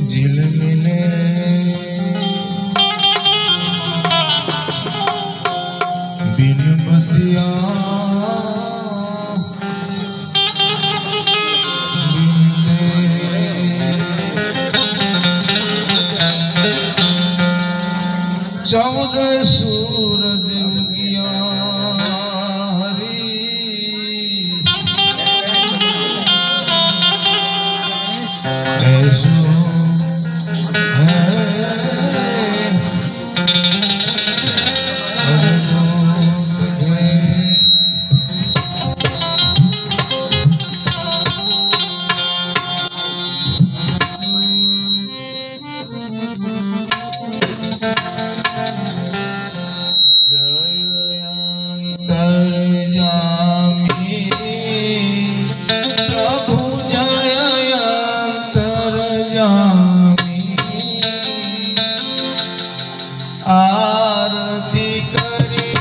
झिलमिले बिन बतिया चौदह सूरज उगिया हरी ऐसो आरती करिए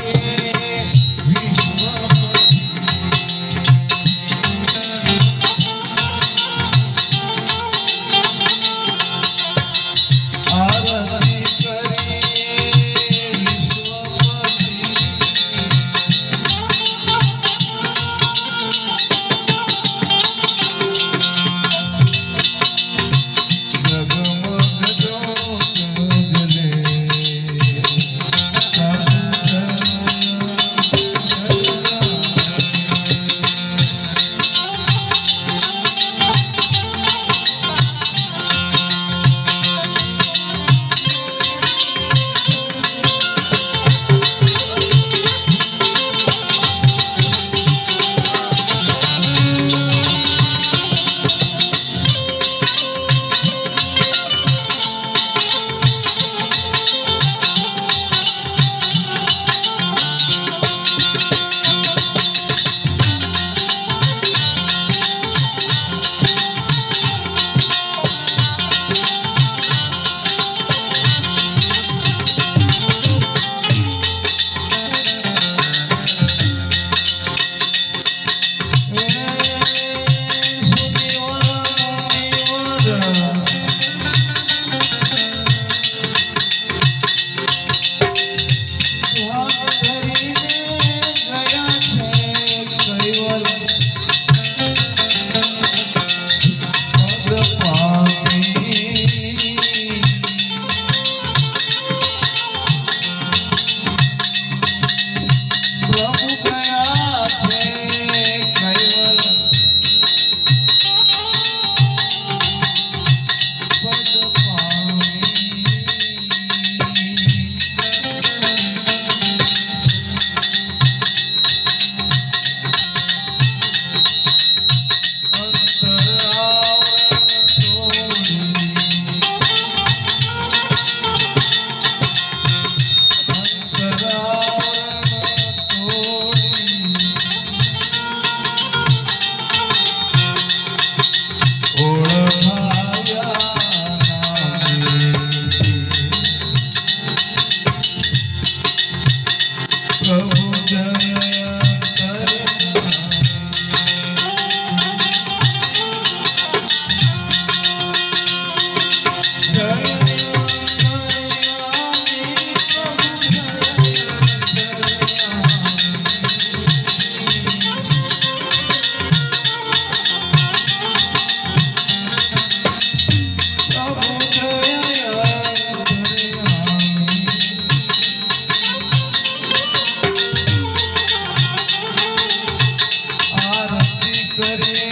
आरती करिए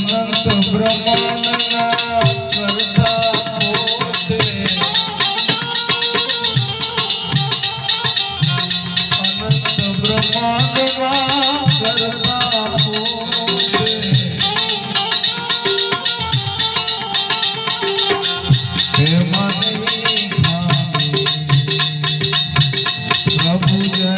અનંત બ્રહ્માંડના કરતા પોતે અનંત બ્રહ્માંડના કરતા પોતે તેમાં નહીં ખામી પ્રભુ જય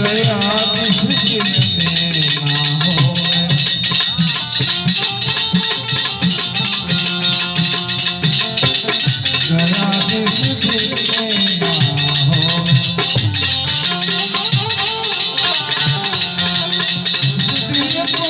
દયાધીશ દિલને ના હોવે દયાધીશ દિલને ના હોવે દિલ કો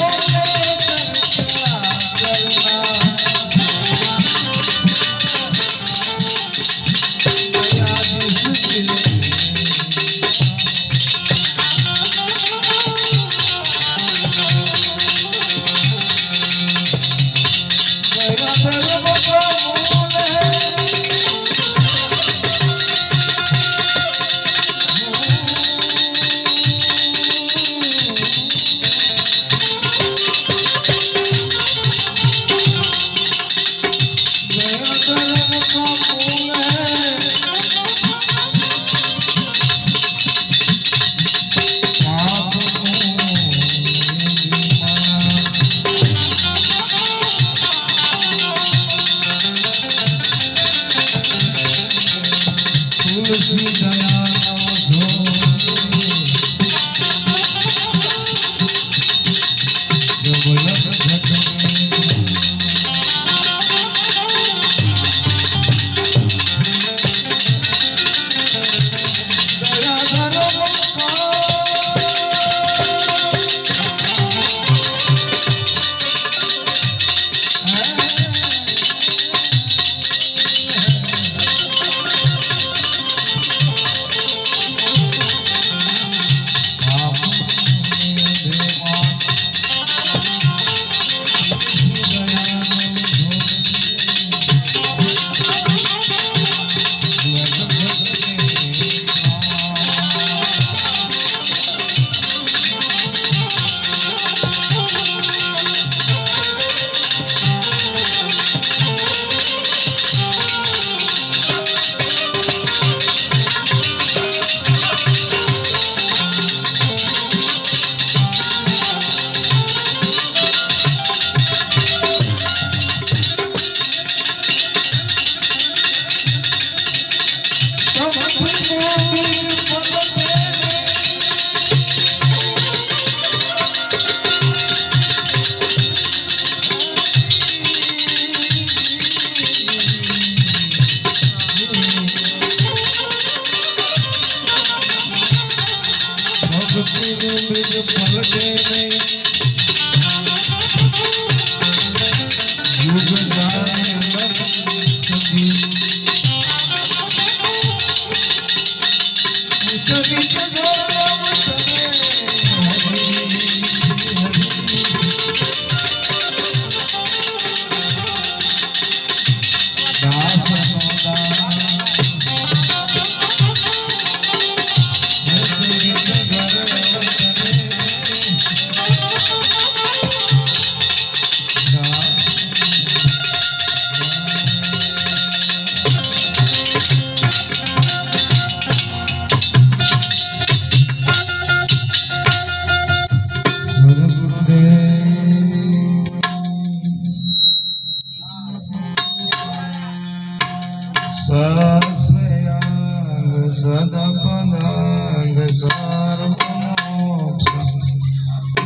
સદપદાંગ સર્વમોક્ષ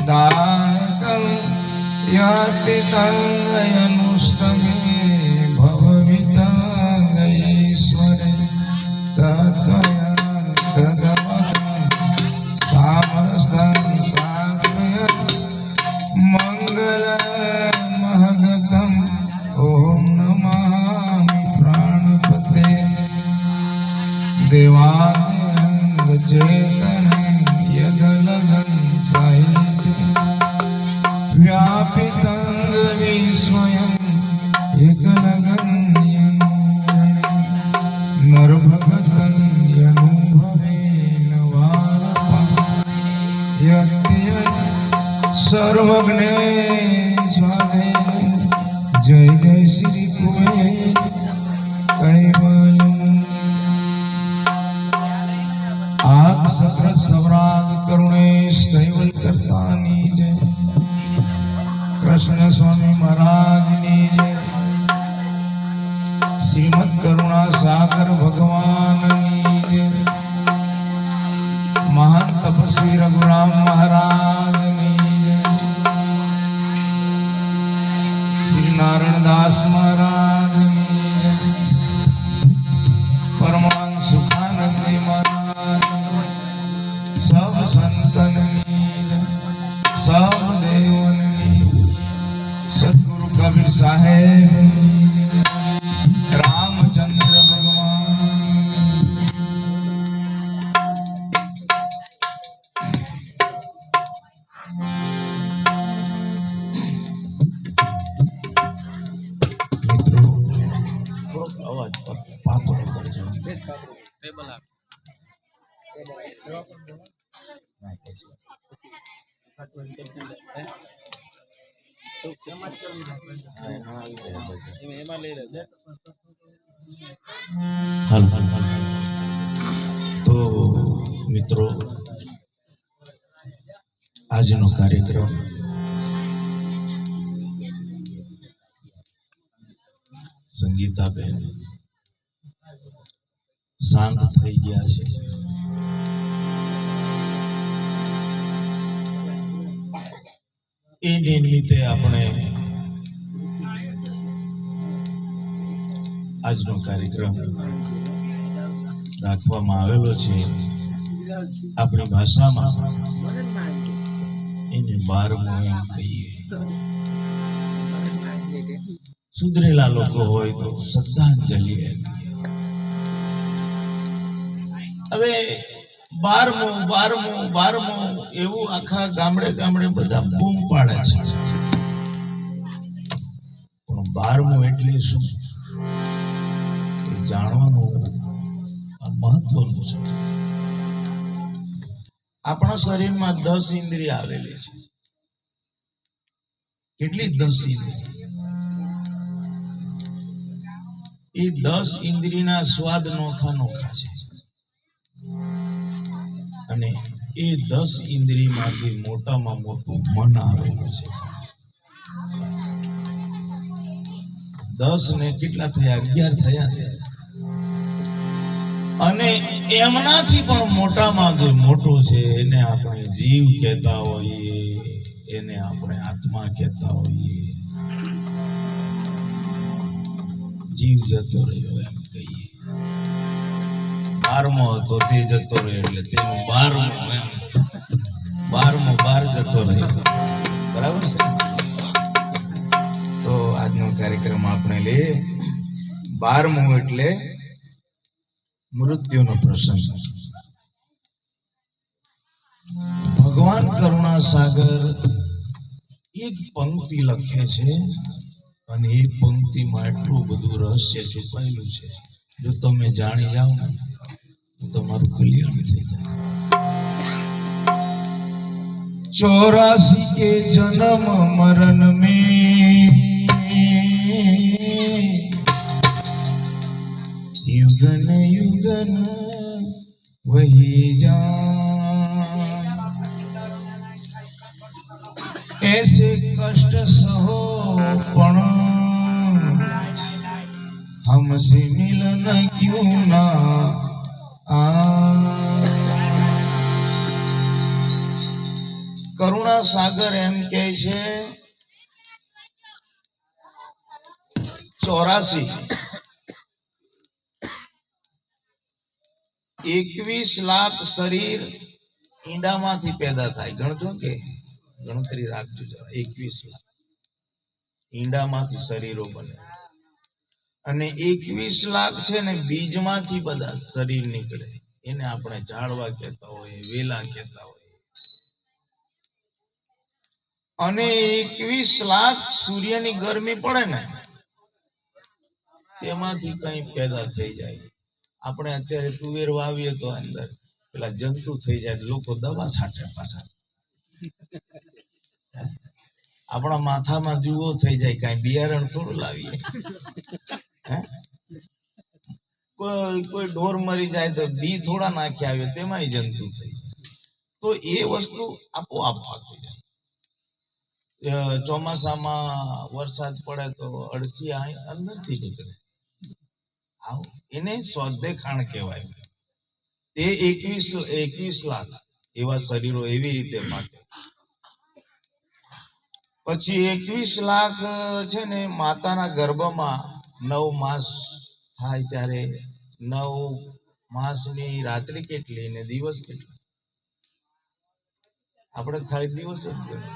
દાયકં યાતિતંગયનુસ્તગે ભવવિતંગ ઈશ્વરે તત્વયં તદવદં સામરસ્તં સાક્ષય મંગલ મહગતમ ઓમ નમામિ પ્રાણપતે દેવાંગ ચેતન યદલગન સાહિત્ય વ્યાપિતંગ વિસ્મયં એકલગન નરભગતં યનુભવે નવારપા યત્ય સર્વજ્ઞે સ્વાધીન જય જય શ્રી કુબેર કૈવલ્યમ આપ સપ્રત સવરાગ કરુણેશ કૈવલ કરતાની જય કૃષ્ણ સ્વામી મહારાજની જય શ્રીમદ કરુણા સાગર ભગવાનની જય મહાન તપસ્વી રઘુરામ મહારાજની જય. શ્રી નારાયણદાસ મહારાજની જય. પરમાનંદ સુખાનંદી મહારાજ, સબ સંતનની જય, સબ દેવનની, સદગુરુ કબીર સાહેબની જય, રામચંદ્ર ભગવાન. મિત્રો થોડોક અવાજ પાતળો કરજો. તો મિત્રો, આજનો કાર્યક્રમ સંગીતાબેન શાંત થઈ ગયા છે. એ નિમિત્તે આપણે આજનો કાર્યક્રમ રાખવામાં આવેલો છે. આપણી ભાષામાં એને 12મો એમ કહીએ. સુધરેલા લોકો હોય તો શ્રદ્ધાંજલિ. હવે 12મો એવું આખા ગામડે ગામડે બધા બૂમ પાડે છે. પણ 12મો એટલે શું એ જાણવાનું મહત્વનું છે. આપણા શરીરમાં 10 ઇન્દ્રિય આવેલી છે. કેટલી 10 ઇન્દ્રિય? એ 10 ઇન્દ્રિયના સ્વાદ નોખા નોખા છે. અને એ 10 ઇન્દ્રિયમાંથી મોટામાં મોટું મન આવેલું છે. 10 ને કેટલા થયા? 11 થયા. અને એમનાથી પણ મોટામાં જે મોટું છે એને આપણે જીવ કહેતા હોઈએ, એને આપણે આત્મા કહેતા હોઈએ. જીવ જતો રહ્યો એમ કહીએ. 12મો હતો તે જતો રહ્યો એટલે તેનું 12મો એમ. 12મો 12 જતો રહ્યો. બરાબર છે. તો આજનો કાર્યક્રમ આપણે લઈએ. 12મો એટલે મૃત્યુનો પ્રસંગ. ભગવાન કરુણા સાગર એક પંક્તિ લખે છે અને એ પંક્તિમાં એટલું બધું રહસ્ય છુપાયેલું છે. જો તમે જાણી જાઓ ને તો તમારું કલ્યાણ થઈ જાય. 84 के जन्म मरण में युगन युगन वही जान, ऐसे कष्ट सहो पण हमसे मिलन क्यों ना કરુણા સાગર એમ કહે છે 21 લાખ શરીર ઈંડામાંથી પેદા થાય. ગણજો કે ગણતરી રાખજો જરા. 21 લાખ ઈંડામાંથી શરીરો બને. અને 21 લાખ છે ને બીજમાંથી બધા શરીર નીકળે. એને આપણે ઝાડવા કહેતા હોય, વેલા કહેતા હોય. અને 21 લાખ સૂર્યની ગરમી પડે ને તેમાંથી કઈ પેદા થઈ જાય. આપણે અત્યારે તુવેર વાવીએ તો અંદર પેલા જંતુ થઈ જાય, લોકો દવા છાંટે પાછા. આપણા માથામાં જુઓ થઈ જાય, કઈ બિયારણ થોડું લાવીએ. કોઈ ઢોર મરી જાય તો બી થોડા નાખી આવે, તેમાંય જંતુ થઈ જાય. તો એ વસ્તુ આપોઆપ થઈ જાય. ચોમાસામાં વરસાદ પડે તો અળસી અંદરથી નીકળે. એને સ્વદેખાણ કહેવાય. તે 21 લાખ એવા શરીરો એવી રીતે પાકે. પછી 21 લાખ છે ને માતાના ગર્ભમાં 9 માસ થાય ત્યારે 9 માસની રાત્રિ કેટલી ને દિવસ કેટલા? આપણે ખાલી દિવસ જ ગણીએ.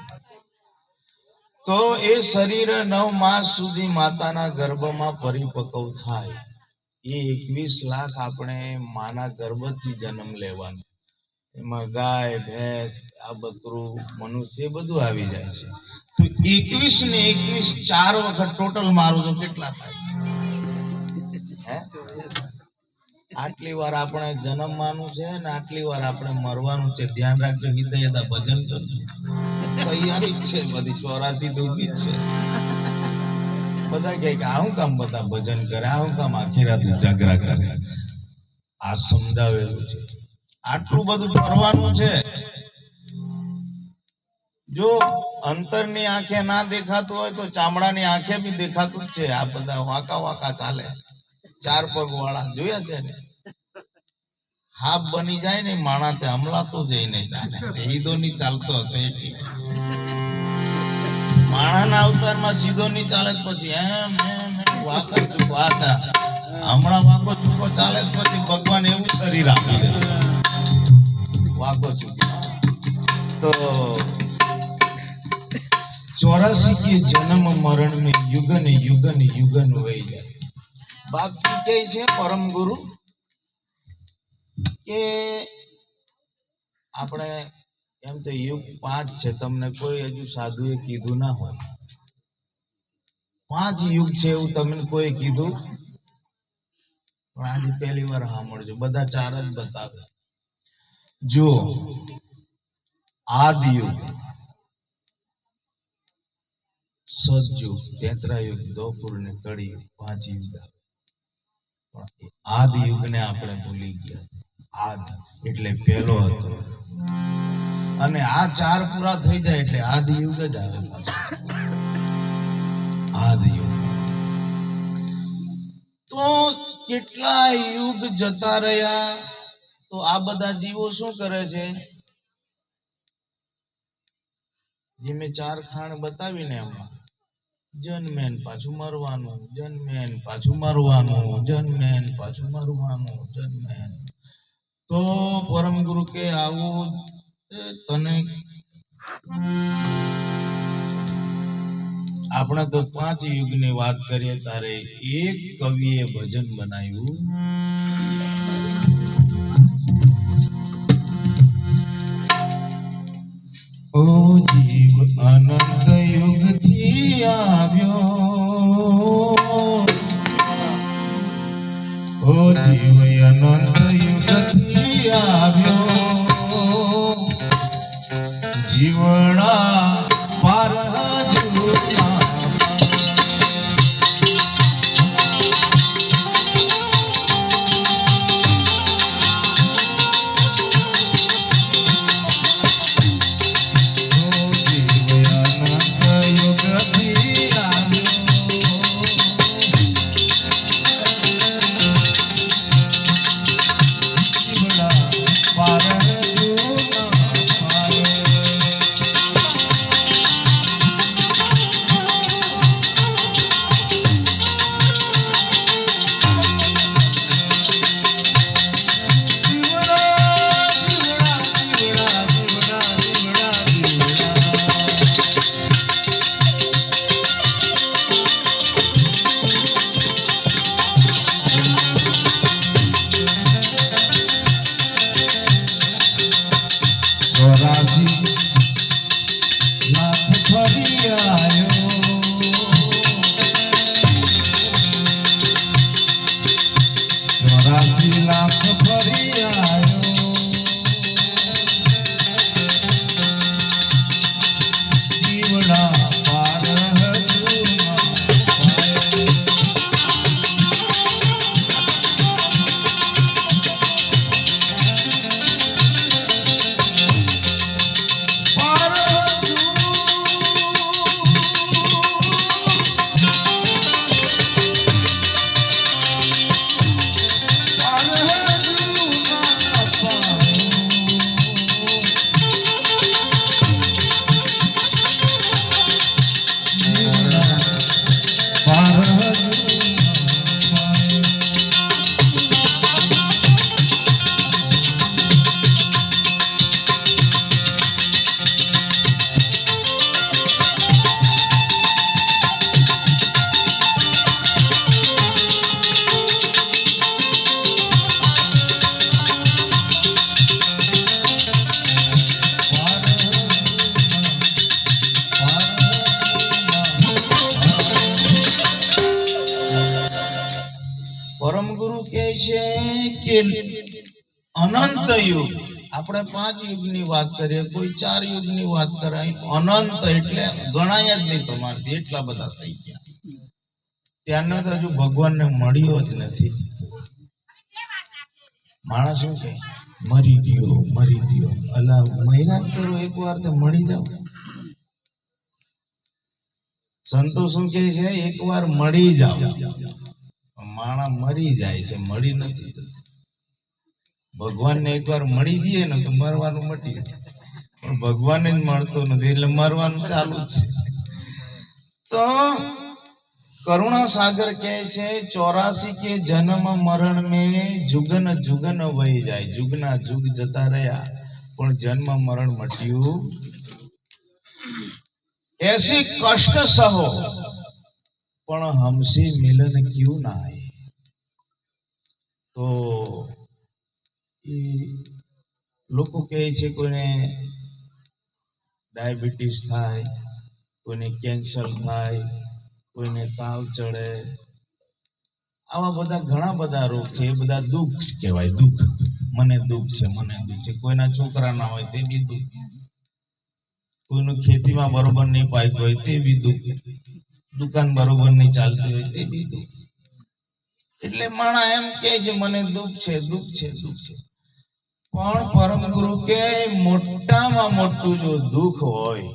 તો એ શરીર 9 માસ સુધી માતાના ગર્ભમાં પરિપક્વ થાય. એ 21 લાખ આપણે માના ગર્ભથી જન્મ લેવાનો. એમાં ગાય, ભેંસ, આ બકરું, મનુષ્ય બધું આવી જાય છે. તો 21 ને 21 4 વખત ટોટલ મારું તો કેટલા થાય? આટલી વાર આપણે જન્મવાનું છે ને આટલી વાર આપણે મરવાનું છે. ધ્યાન રાખજો. હિદાયતા ભજન કરજો. તૈયારી જ છે બધી. 84 તો ઉભી જ છે. બધા કહે કે આવું કામ બધા ભજન કરે, આવું કામ આખી રાત જાગરા કરે. આ સમજાવેલું છે. આટલું બધું કરવાનું છે. જો અંતરની આંખે ના દેખાતું હોય તો ચામડાની આંખે બી દેખાતું જ છે. આ બધા વાંકા વાંકા ચાલે, 4 પગ વાળા જોયા છે ને. હાફ બની જાય ને માણા તે હમલાતો જઈને ચાલે. સીધો ની ચાલતો હશે એટલે માણાના અવતારમાં સીધો ની ચાલે. પછી એમ એમ વાંકો ચૂકો હતા. હમણાં વાંકો ચૂકો ચાલે પછી ભગવાન એવું શરીર આપી દે વાંકો ચૂકો. તો 84 के जन्म मरण में युगन युगन युगन वही जाए. बापजी કહે છે પરમ ગુરુ કે આપણે એમ તો યુગ 5 છે. તમને કોઈ હજુ સાધુએ કીધું ના હોય. 5 યુગ છે એવું તમને કોઈ કીધું? પણ આજે પહેલી વાર સાંભળજો. બધા 4 જ બતાવે. જો આદિ યુગ, સતયુગ, ત્રેતાયુગ, દ્વાપર ને કળિયુગ 5 યુગ. આદિ યુગ ને આપણે ભૂલી ગયા. આદિ એટલે પહેલો હતો. અને આ 4 પૂરા થઈ જાય એટલે આદિ યુગ જ આવે. આદિ યુગ. તો કેટલા યુગ જતા રહ્યા. તો આ બધા જીવો શું કરે છે? જે મેં 4 ખાણ બતાવીને એમાં જન્મે ને પાછું મરવાનું, જન્મે ને પાછું મરવાનું, જન્મે ને પાછું મરવાનું, જન્મે. તો પરમ ગુરુ કે આવું તને આપણે તો 5 યુગની વાત કરીએ તારે એક કવિએ ભજન બનાવ્યું. ઓ જીવ અનંત યુગ થી આવ્યો, ઓ જીવ અનંત યુગ થી આવ્યો, જીવણા પાર જુના. કે અનંત યુગ, આપણે 5 યુગની વાત કરીએ, કોઈ 4 યુગની વાત કરાય, અનંત એટલે ગણાય જ નહીં તમારથી, એટલા બધા થઈ ગયા. ત્યારનો તો હજુ ભગવાનને મળ્યો જ નથી. માણસ શું કે મરી ગયો, અલા મહિના કરો એકવાર તો મળી જાવ. સંતો શું કહે છે, એકવાર મળી જાવ. માણસ મરી જાય છે, મળી નથી જતું. ભગવાનને એકવાર મળી જઈએ ને તો મરવાનું મટી જાય, પણ ભગવાનને જ મળતો નથી એટલે મરવાનું ચાલુ જ છે. તો करुणा सागर કહે છે 84 के जन्म मरण में जुगन जुगन वही જાય, जुगना जुग જતા રહ્યા પણ જન્મ મરણ મટ્યું. ऐसी कष्ट सहो પણ हमसे मिलन क्यों ना आए. તો એ લોકો કહે છે કોઈને ડાયાબિટીસ થાય, કોઈને કેન્સર થાય, કોઈને તાવ ચડે, આવા બધા ઘણા બધા રોગ છે. એ બધા દુઃખ કહેવાય. દુઃખ, મને દુઃખ છે, મને દુઃખ છે. કોઈના છોકરા ના હોય તે બી દુઃખ, કોઈનું ખેતીમાં બરોબર નહીં પાક્યું હોય તે બી દુઃખ, દુકાન બરોબર નહીં ચાલતી હોય તે બી દુઃખ. એટલે માણા એમ કહે છે મને દુઃખ છે, દુઃખ છે, દુઃખ છે. પણ પરમ ગુરુ કે મોટામાં મોટું જો દુઃખ હોય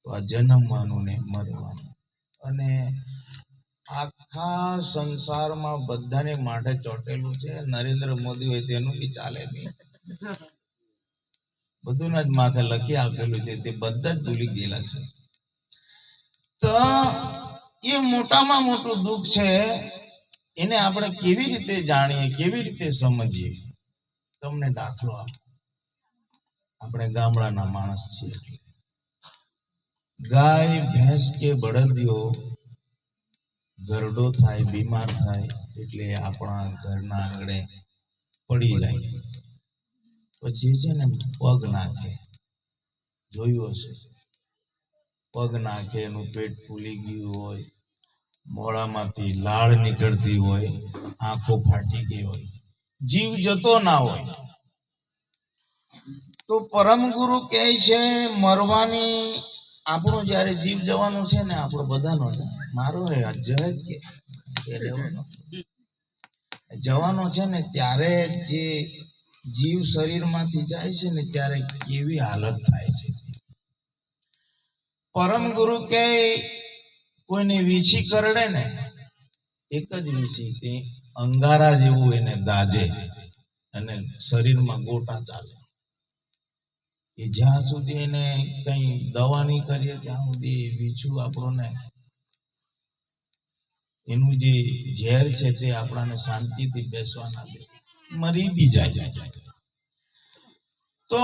તો આ જન્મવાનું ને મરવાનું. અને આખા સંસારમાં બધાને માટે ચોટેલું છે. નરેન્દ્ર મોદી હોય તેનું બી ચાલે નહીં, બધું જ માથે લખી આપેલું છે, તે બધા જ ભૂલી ગયેલા છે. તો એ મોટામાં મોટું દુઃખ છે. એને આપણે કેવી રીતે જાણીએ, કેવી રીતે સમજીએ? તમને દાખલો આપો. આપણે ગામડાના માણસ છીએ, ગાય ભેંસ કે બળદિયો ગરડો થાય, બીમાર થાય એટલે આપણા ઘરના આંગણે પડી જાય, પછી છે ને પગ નાખે. જોયું હશે, પગ નાખે, એનું પેટ ફૂલી ગયું હોય, મોઢામાંથી લાળ નીકળતી હોય, આંખો ફાટી ગઈ હોય, જીવ જતો ના હોય. તો પરમ ગુરુ કહે છે મરવાની, આપણો જયારે જીવ જવાનું છે ને, આપણો બધાનો, મારો જવાનો છે ને, ત્યારે જે જીવ શરીર માંથી જાય છે ને, ત્યારે કેવી હાલત થાય છે. પરમ ગુરુ કે કોઈને વીછી કરડે ને, એક જ વીછી, તે અંગારા જેવું એને દાજે અને શરીરમાં ગોટા ચાલે. એ જ્યાં સુધી એને કઈ દવા નહીં કરીએ ત્યાં સુધી વીછું આપણને, એનું જે ઝેર છે તે આપણાને શાંતિથી બેસવા ના દે, મરી બી જાય. તો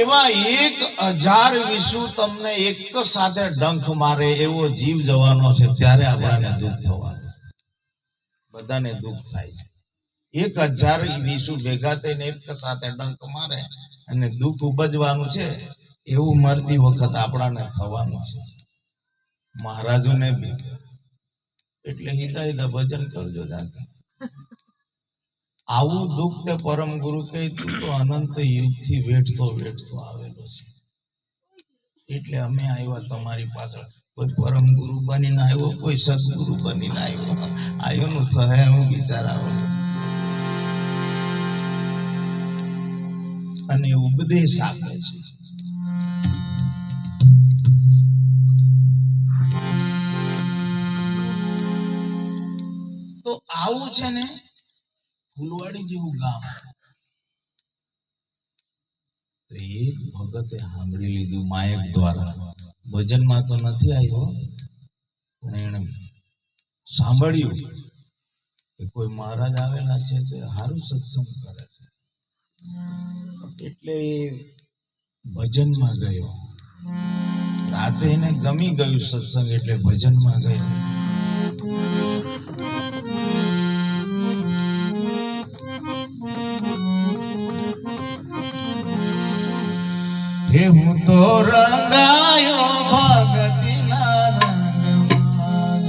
એવા 1000 વિષુ તમને એક સાથે ડંખ મારે એવો જીવ જવાનો છે, ત્યારે આપણાને દુઃખ થવાનું. બધાને દુઃખ થાય છે. 1000 વિષુ ભેગા થઈને એક સાથે ડંખ મારે અને દુઃખ ઉપજવાનું છે, એવું મરતી વખત આપણાને થવાનું છે. મહારાજોને બી. એટલે હિતા ભજન કરજો. આવું દુઃખ તે પરમ ગુરુ કહી તું તો અનંત યુગથી વેઠતો આવેલો છે. એટલે અમે આવ્યા તમારી પાછળ. કોઈ પરમ ગુરુ બનીને આવ્યો, કોઈ સદગુરુ બનીને આવ્યો નું થયા હું બિચારા. અને ઉપદેશ આપે છે. તો આવું છે ને, ફૂલવાડી જેવું ગામ. એક ભગતે સાંભળી લીધું માયક દ્વારા, ભજનમાં તો નથી આવ્યો, પણ એને સાંભળ્યું કે કોઈ મહારાજ આવેલા છે તે સારું સત્સંગ કરે છે. એટલે એ ભજનમાં ગયો. રાતે એને ગમી ગયું સત્સંગ, એટલે ભજનમાં ગયો. હે હું તો રંગાયો ભગતીના રંગમાં,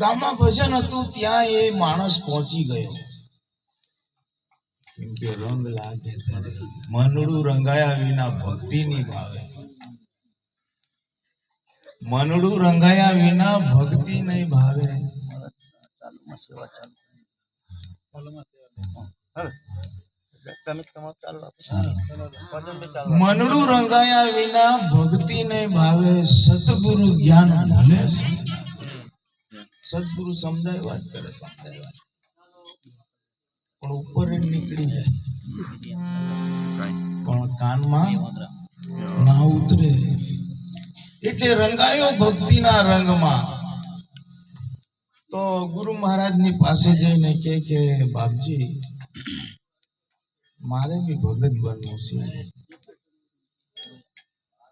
ગામમાં ભજન હતું, ત્યાં એ માણસ પહોંચી ગયો. કેમ કે રંગ લાગે ત્યારે મનડું રંગાયા વિના ભક્તિ નહીં ભાવે. મનડું રંગાયા વિના ભક્તિ નહીં ભાવે. મનડું રંગાયા વિના ભક્તિ નહીં ભાવે. સતગુરુ જ્ઞાન ભલે છે. સદગુરુ સમજાય વાત કરે, સમજાય વાત પણ ઉપર નીકળી જાય, પણ કાનમાં ના ઉતરે. એટલે રંગાયો ભક્તિના રંગમાં. તો ગુરુ મહારાજ ની પાસે જઈને કે બાપજી મારે બી ભગત બનવું છે.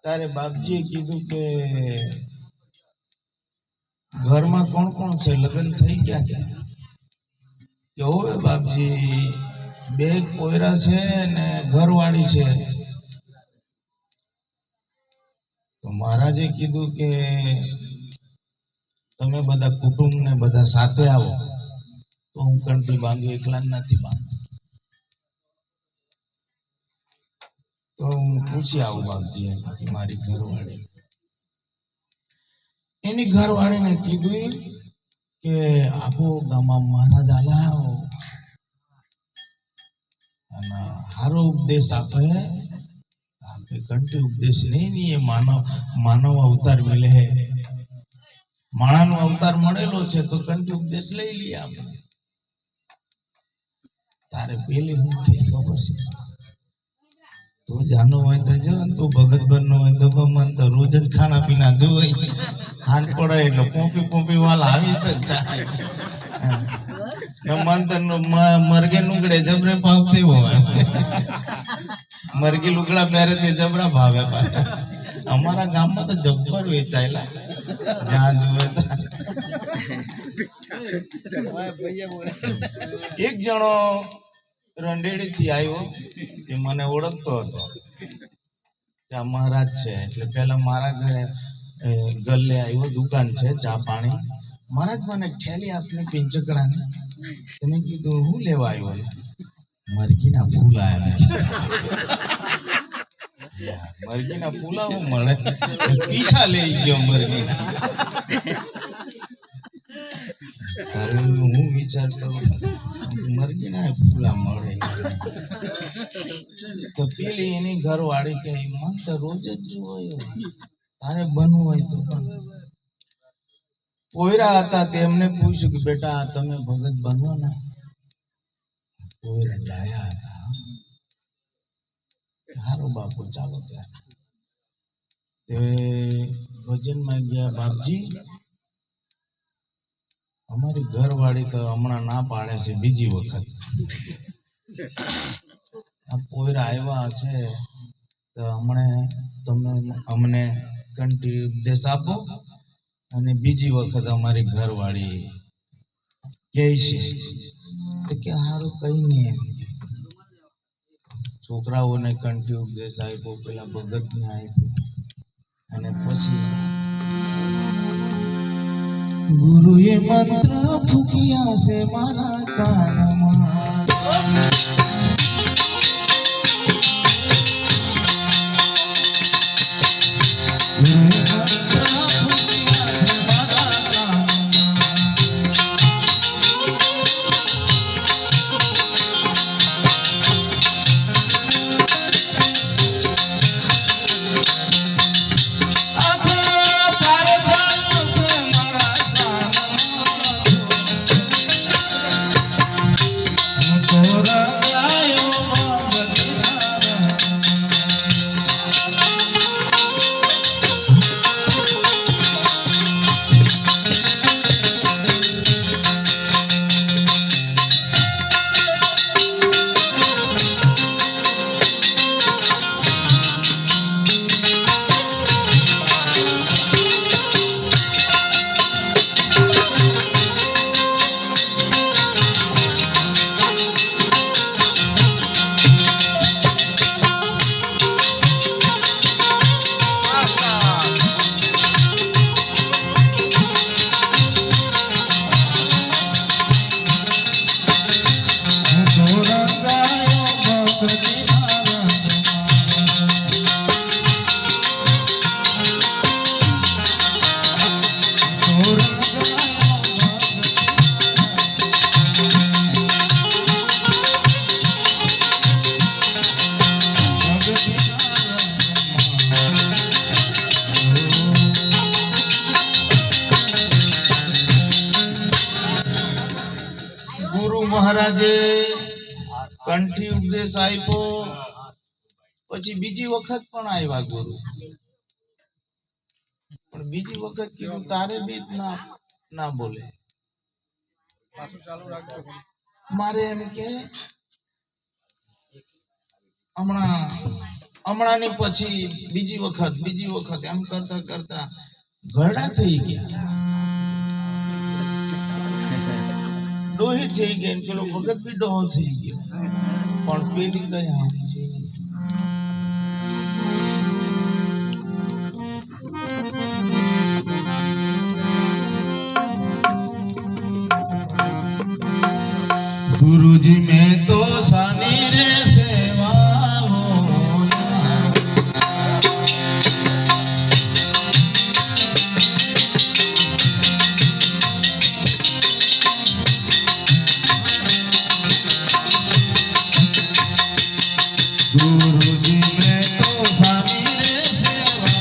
ત્યારે બાપજીએ કીધું કે ઘરમાં કોણ કોણ છે, લગ્ન થઈ ગયા કે? હોવે બાપજી, 2 પોયરા છે ને ઘરવાળી છે. તો મહારાજે કીધું કે તમે બધા કુટુંબ ને બધા સાથે આવો. તો હું કંઠી બાંધું, એકલા નથી બાંધતો. તો હું પૂછી આવું બાપજી મારી ઘરવાળી. એની ઘરવાળીને કીધું કે આપો ગામમાં મહારાજ આલાવો અને હારો ઉપદેશ આપે. આપે કંઠી ઉપદેશ નહીં, એ માનવ અવતાર મળે, માણાનો અવતાર મળેલો છે તો કંઠી ઉપદેશ લઈ લઈએ આપણે. તારે પેલી હું ખબર છે, તો જાનો હોય તો જો, તું ભગત બનનો હોય તો મન તો રોજ જ ખાના પીના જોઈ. હાથ પડે એટલે પોપી વાલા આવી તો જાય. મન તો મરગે લુગડે જબરે ભાવતી હોય. મરગી લુગડા પહેરે તે જબરા ભાવે. અમારા ગામમાં તો જબ્બર વેચાયેલા, જ્યાં જોવે એક જણો રંડેડી થી આવ્યો, એ મને ઓળખતો હતો કે આ મહારાજ છે. એટલે પેલા મારા ઘરે ગલ્લે આવ્યો, દુકાન છે ચા પાણી. મહારાજ મને ઠેલી આપને પિંચકડા ને. તમે કીધું હું લેવા આવ્યો? મરઘીના ફૂલ આવ્યા. મરઘીના ફૂલ આવું મળે? પીછા લઈ ગયો મરઘી. હું વિચાર કરું મરઘીના ફૂલા મળે. તો પેલી એની ઘરવાળી કે મન તો રોજ જ જોયો, તારે બનવું હોય તો બન. પોયરા હતા તેમને પૂછ્યું કે બેટા તમે ભગત બનો ને? પોયરા ડાયા હતા. હારો બાપુ ચાલો. ત્યારે તે ભજનમાં ગયા, બાપજી અમારી ઘરવાળી તો હમણાં ના પાડે છે બીજી વખત. આ પોયરા આવ્યા છે તો હમણાં તમે અમને કંઠી ઉપદેશ આપો અને બીજી વખત અમારી ઘરવાળી કહે છે. તો કે હારું કઈ નહીં. છોકરાઓને કંઠી ઉપદેશ આપ્યો, પેલા ભગતને આપ્યો અને પછી ગુરુએ મંત્ર ફૂક્યા છે મારા કાનમાં. Ora મહારાજે કંઠી ઉપદેશ આપ્યો, પછી બીજી વખત પણ આવ્યા ગુરુ, પણ બીજી વખત કીધું તારે બી ના બોલે, મારે એમ કે હમણાંની પછી બીજી વખત એમ કરતા કરતા ઘરડા થઈ ગયા, ડોહી થઈ ગઈ, પેલો ભગત બી ડોહો થઈ ગયો, પણ પેલી કઈ આવી છે. गुरुजी में तो सानी रे सेवा होना, गुरुजी में तो सानी रे सेवा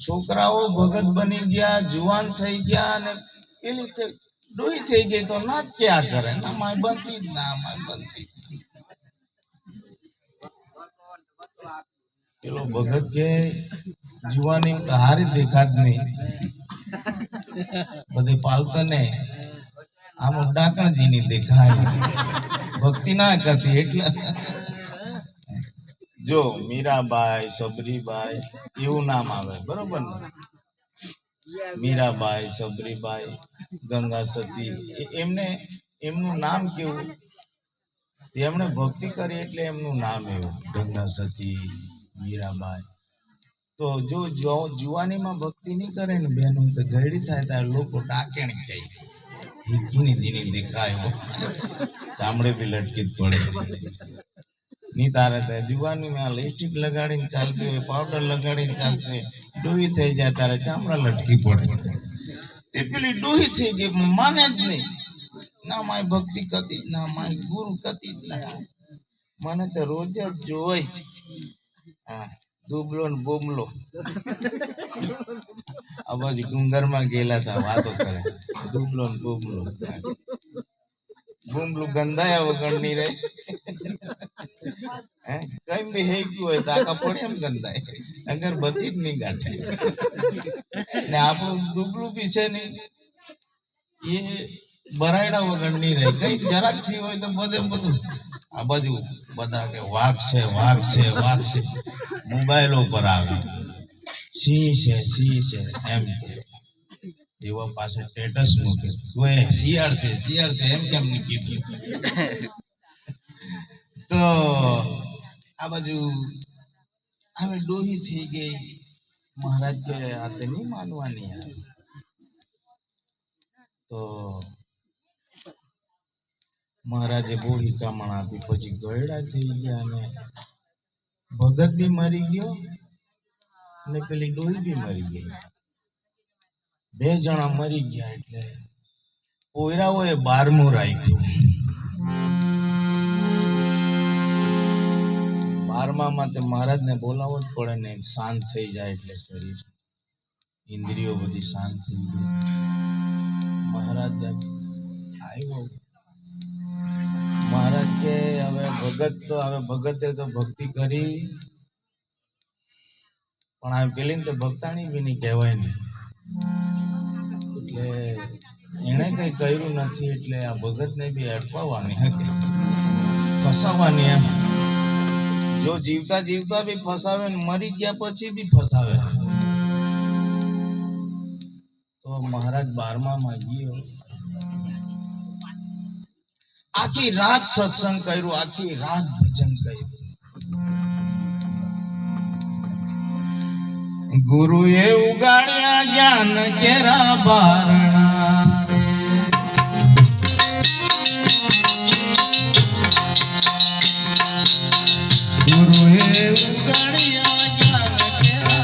છોકરાઓ ભગત બની ગયા, જુવાન થઈ ગયા અને પેલી ડોહી થઈ ગઈ તો નાચ ક્યાં કરે? ના માય બનતી જ ના માય બનતી. પેલો ભગત કે જુવાની તો હારી દેખાત નહીં, બધી પાલતા ને આમ ડાકણજી ની દેખાય, ભક્તિ ના કરતી એટલે. જો મીરાબાઈ, સબરીબાઈ એવું નામ આવે, બરોબર ને? મીરાબાઈ, સબરીબાઈ, ગંગા સતી, એમનું નામ કેવું? એમણે ભક્તિ કરી એટલે એમનું નામ એવું, ગંગા સતી, મીરાબાઈ. તો જો જુવાનીમાં ભક્તિ નહીં કરે ને બેનો તો ગયડી થાય ત્યારે લોકો ડાકેણી જાય, હીની ધીની દેખાય, ચામડે બી લટકી જ પડે. ની તારે જુવાની માં લિપસ્ટિક લગાડીને ચાલતી હોય, પાવડર લગાડીને ચાલતી હોય, ડોહી થઈ જાય તારે ચામડા લટકી પડે. તે પેલી ડોહી થઈ ગઈ, માને જ નહીં, ના માય ભક્તિ કરતી ના માય ગુરુ કરતી જ ના, મને તો રોજ જ જોઈ. હા, દુબલો ને બોમલો આ બાજુ ડુંગર માં ગયેલા હતા, વાતો કરે, દુબલો ને બોમલો. બૂમલું ગંધાયા વગર ની રહે હે કઈ બી હેક્યું હોય તો આખા પડે એમ ગંધાય અગર બધી જ નહીં ગાંઠે ને આપણું દુબળું બી છે ને એ બરાયડા વગર નહીં રહે કઈ જરાક થી હોય તો બધે બધું આ બાજુ બધા કે વાઘ છે વાઘ છે વાઘ છે મોબાઈલો પર આવે સિંહ છે એમ એવા પાસે સ્ટેટસ મૂકે કોઈ શિયાળ છે એમ કેમ નહીં કીધું તો આ બાજુ હવે ડોહી થઈ ગઈ મહારાજ કે આ તો નહીં માનવાની તો મહારાજે બહુ હિકામણ આપી પછી ગયડા થઈ ગયા અને ભગત બી મરી ગયો અને પેલી ડોહી બી મરી ગઈ બે જણા મરી ગયા એટલે પોયરાઓએ 12મું રાખ્યું 12માં તે મહારાજને બોલાવવો જ પડે ને શાંત થઈ જાય એટલે શરીર ઇન્દ્રિયો બધી શાંત થઈ ગઈ મહારાજ આવ્યો મહારાજ કે હવે ભગતે તો ભક્તિ કરી પણ આ પેલી તો ભક્તાણી બી નહીં કહેવાય નહીં એટલે એને કઈ કર્યું નથી એટલે આ ભગત ને બી અટકાવવાની હતી ફસાવાની એમ જો જીવતા જીવતા બી ફસાવે ને મરી ગયા પછી બી ફસાવે તો મહારાજ 12માં ગયો આખી રાત સત્સંગ કર્યું આખી રાત ભજન કર્યું ગુરુએ ઉગાડ્યા જ્ઞાન કેરા બારણા ગુરુએ ઉગાડ્યા જ્ઞાન કેરા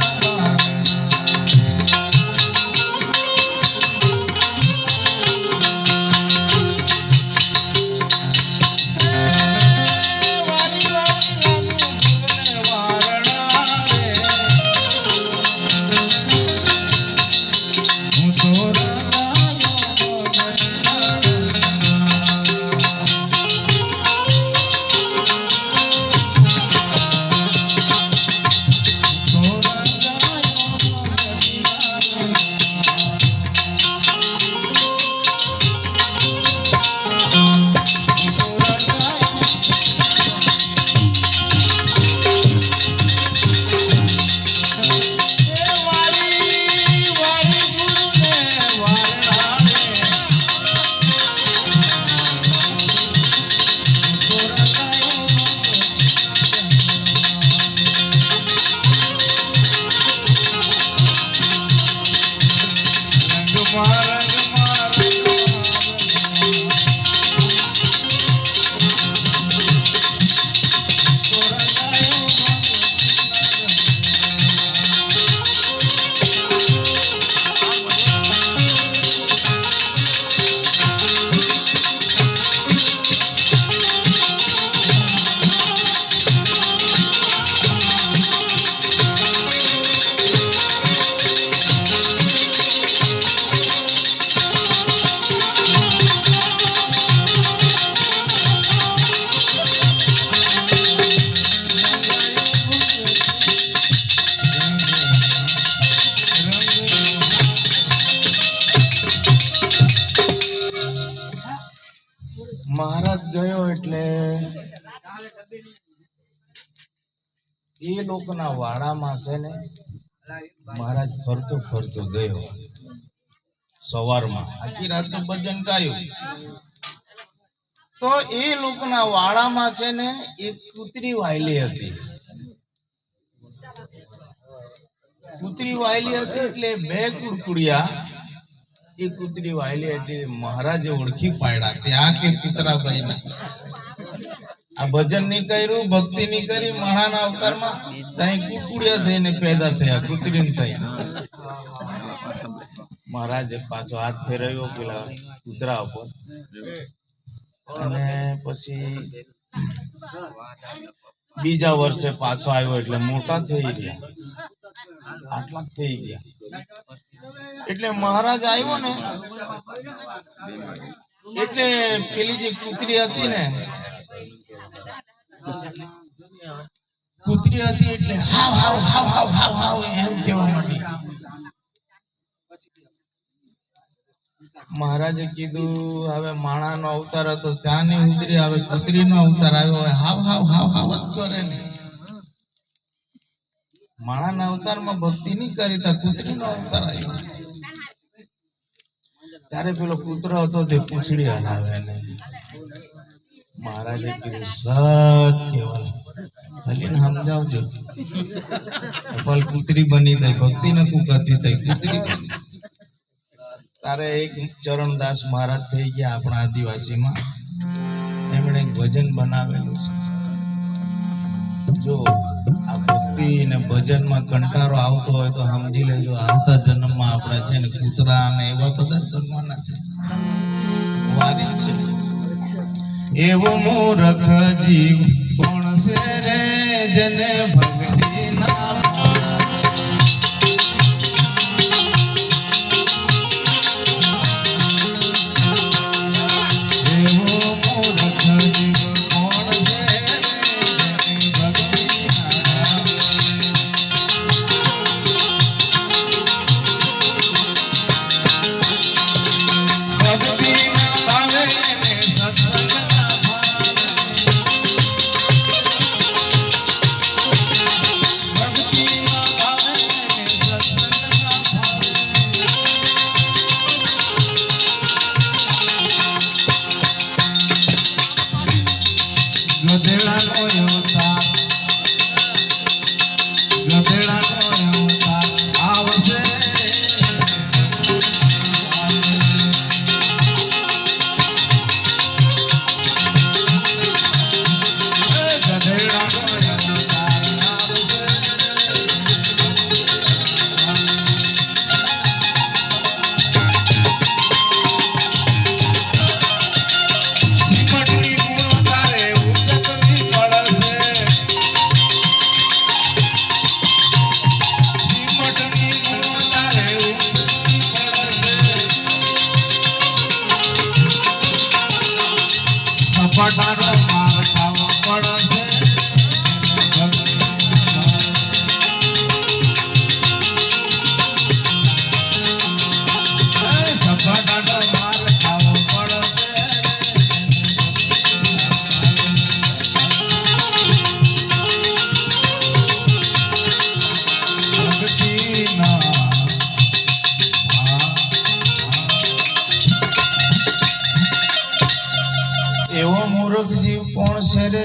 મહારાજ ગયો એટલે એ લોકોના વાડામાં છે ને મહારાજ ફરતો ગયો સવારમાં આખી રાત ભજન ગાયું તો એ લોકોના વાડામાં છે ને એક કૂતરી વાયલી હતી એટલે બે કુડકુડિયા એ કૂતરી વાયલી એટલે મહારાજે ઓળખી પાડ્યા ત્યાં કે કૂતરાભાઈ ને આ ભજન નહીં કર્યું ભક્તિ નહીં કરી મહાના અવતારમાં ત્યાં કુકુડિયા થઈને પેદા થયા કૂતરી થઈ મહારાજે પાછો હાથ ફેરવ્યો પેલા કૂતરા ઉપર અને પછી બીજા વર્ષે પાછો આવ્યો એટલે મોટા થઈ ગયા આટલા થઈ ગયા એટલે મહારાજ આવ્યો ને એટલે પેલી જે કૂતરી હતી ને, કૂતરી હતી એટલે હાવ હાવ હાવ હાવ હાવ હાવ એમ કહેવા માંડી. મહારાજે કીધું હવે માણાનો અવતાર હતો ત્યાંની ઉતરી, હવે કૂતરીનો અવતાર આવ્યો, હવે હાવ હાવ હાવ હાવ જ કરે ને. માણાના અવતારમાં ભક્તિ નહીં કરી તો કૂતરીનો અવતાર આવ્યો. ત્યારે પેલો કૂતરો હતો તે પૂંછડી હલાવે ને મહારાજે કીધું સત્ય ભલે સમજાવજો, ફલ કૂતરી બની થઈ, ભક્તિ ન કરતી થઈ કૂતરી બની. તારે એક ચરણદાસ મહારાજ થઈ ગયા આપણા આદિવાસીમાં, એમણે એક ભજન બનાવેલું છે. જો આ ભક્તિ ને ભજનમાં કંટાળો આવતો હોય તો સમજી લેજો આવતા જન્મમાં આપણે છે ને કૂતરા ને એવા બધા જન્મવાના છે. વારી છે એવો મૂર્ખ જીવ કોણ છે રે જેને ભક્તિ ના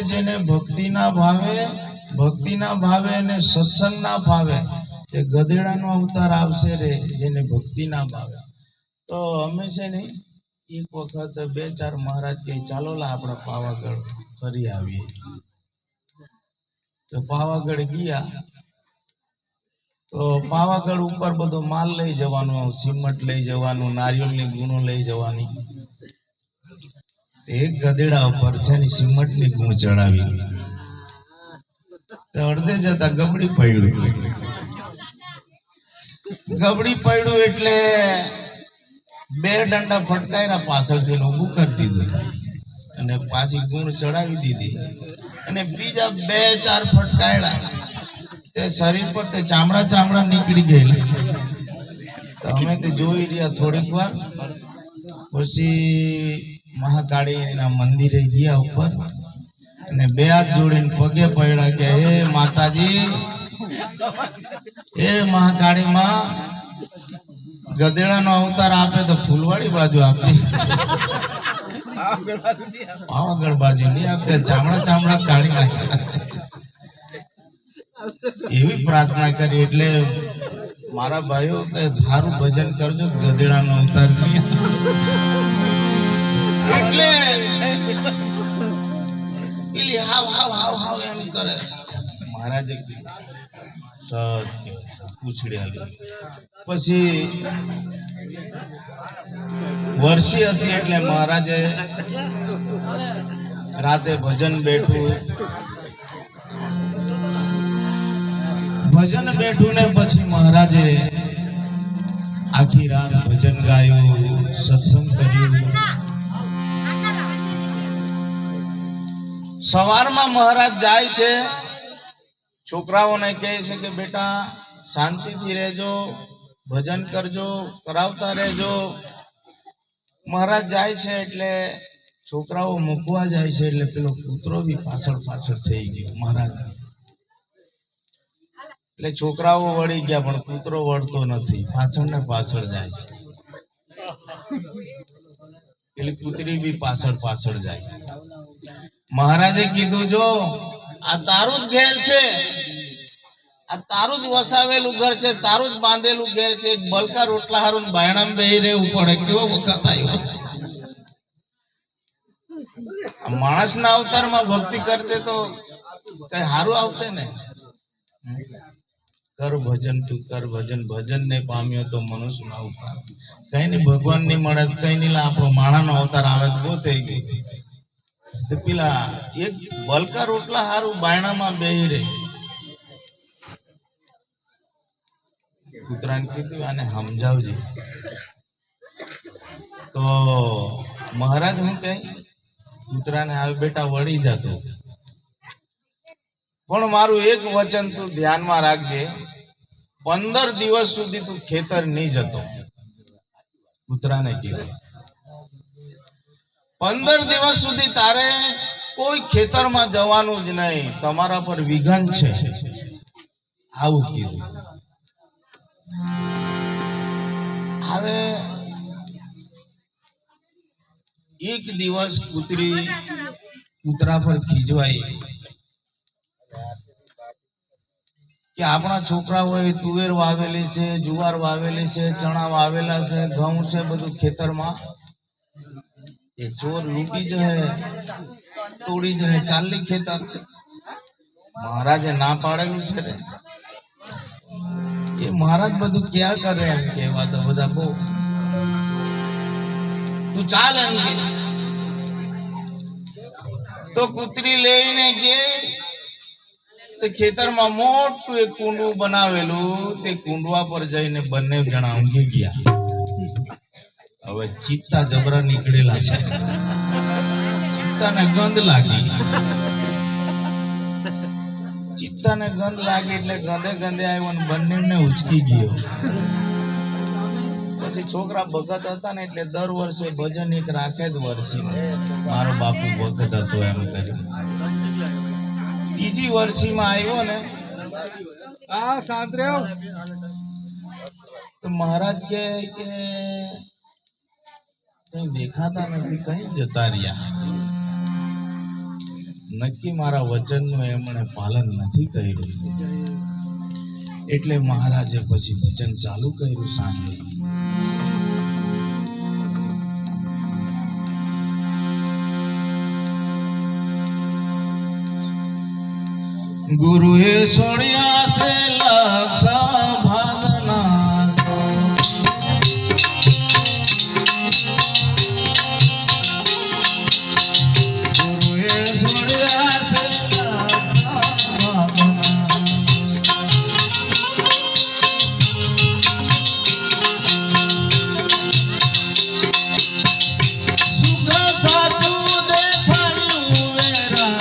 જેને ભક્તિના ભાવે અને સત્સંગના ભાવે તે ગધેડાનો અવતાર આવશે રે જેને ભક્તિના ભાવે. તો અમે છે ને એક વખત 2-4 મહારાજ કે ચાલો આપણે પાવાગઢ ફરી આવીએ. તો પાવાગઢ ગયા તો પાવાગઢ ઉપર બધો માલ લઈ જવાનો, સિમટ લઈ જવાનું, નારિયેળની ગુણો લઈ જવાની. એક ગધેડા ઉપર છે ને સિમટની ગુણ ચડાવી, અડધે જતા ગબડી પડ્યું એટલે 2 દંડા ફટકાર્યા પાછળથી ઊભું કરી દીધું અને પાછી ગુણ ચડાવી દીધી અને બીજા 2-4 ફટકાર્યા તે શરીર પર તે ચામડા નીકળી ગયેલા. તો અમે તે જોઈ રહ્યા થોડીક વાર પછી મહાકાળીના મંદિરે ગયા ઉપર અને 2 હાથ જોડીને પગે પડ્યા કે હે માતાજી, હે મહાકાળી માં, ગધેડાનો અવતાર આપે તો ફૂલવાડી બાજુ આપે, પાવાગઢ બાજુ નહીં આપે, ચામડા કાઢી નાખ્યા. એવી પ્રાર્થના કરી. એટલે મારા ભાઈઓ કે સારું ભજન કરજો, ગધેડાનો અવતાર એટલે પેલી હાવ હાવ હાવ હાવ એમ કરે. મહારાજે પૂછડી હાલી. પછી વર્ષી હતી એટલે મહારાજે રાતે ભજન બેઠું ને પછી મહારાજે આખી રાત ભજન ગાયું, સત્સંગ કર્યું. સવારમાં મહારાજ જાય છે, છોકરાઓને કહે છે કે બેટા શાંતિથી રહેજો, ભજન કરજો, કરાવતા રહેજો. મહારાજ જાય છે એટલે છોકરાઓ મૂકવા જાય છે એટલે પેલો કૂતરો બી પાછળ પાછળ થઈ ગયો મહારાજ. એટલે છોકરાઓ વળી ગયા પણ કૂતરો વળતો નથી, પાછળ ને પાછળ જાય છે. એટલે કૂતરી બી પાછળ પાછળ જાય. મહારાજે કીધું જો આ તારું જ ઘેર છે, આ તારું જ વસાવેલું ઘર છે, તારું જ બાંધેલું ઘેર છે. એક બલકા રોટલા હારું બાયણામાં બેહી રહેવું પડે. કેવો વખત આવ્યો. માણસના અવતારમાં ભક્તિ કરતે તો કઈ સારું આવતે ને. કર ભજન તું કર ભજન, ભજન ને પામ્યો તો મનુષ્ય ના અવતાર. કઈ નઈ ભગવાન ની મળે, કઈ નઈ આપણો માણસ નો અવતાર આવે તો બહુ થઈ ગયું. પેલા એક બલકા રોટલા હારું બાયણામાં બેહી રહે. કૂતરાને કીધું આને સમજાવજે. તો મહારાજ હું કહે કૂતરાને આવે બેટા વળી જતો, પણ મારું એક વચન તું ધ્યાનમાં રાખજે, 15 દિવસ સુધી તું ખેતર નહીં જતો. કૂતરાને કીધું 15 દિવસ સુધી તારે કોઈ ખેતરમાં જવાનું જ નહીં, તમારા પર વિઘન છે. આવું કીધું. હવે એક દિવસ કૂતરા પર ખીજવાઈ કે આપણા છોકરાઓએ તુવેર વાવેલી છે, જુવાર વાવેલી છે, ચણા વાવેલા છે, ઘઉં છે, બધું ખેતરમાં. એ ચોર લૂંટી જાય, તોડી જાય, ચાલી ખેતર. મહારાજે ના પાડેલું છે ને. એ મહારાજ બધું ક્યાં કરે એમ કેવા તો બધા બહુ તું ચાલ એમ કે. તો કૂતરી લઈને કે ખેતરમાં મોટું એક કુંડું બનાવેલું, તે કુંડવા પર જઈને બંને જણા ઊંઘી ગયા. હવે ચિત્તા જબરા નીકળેલા છે, ચિત્તાને ગંધ લાગી. ચિત્તાને ગંધ લાગી એટલે ગંધે ગંધે આવ્યો ને બંને ઉચકી ગયો. પછી છોકરા ભગત હતા ને એટલે દર વર્ષે ભજન એક રાખે જ વર્ષી. મારો બાપુ ભગત હતો એમ કરી. ત્રીજી વર્ષીમાં આવ્યો ને તો મહારાજ કે કઈ દેખાતા નથી, કઈ જતા રહ્યા. નક્કી મારા વચનનું એમણે પાલન નથી કર્યું. એટલે મહારાજે પછી વચન ચાલુ કર્યું સાંજે. ગુરુએ છોડ્યા છે લક્ષ ભાગના, ગુરુએ છોડ્યા છે લક્ષ ભાગના. સુખ સાચું દેખાયું વેરા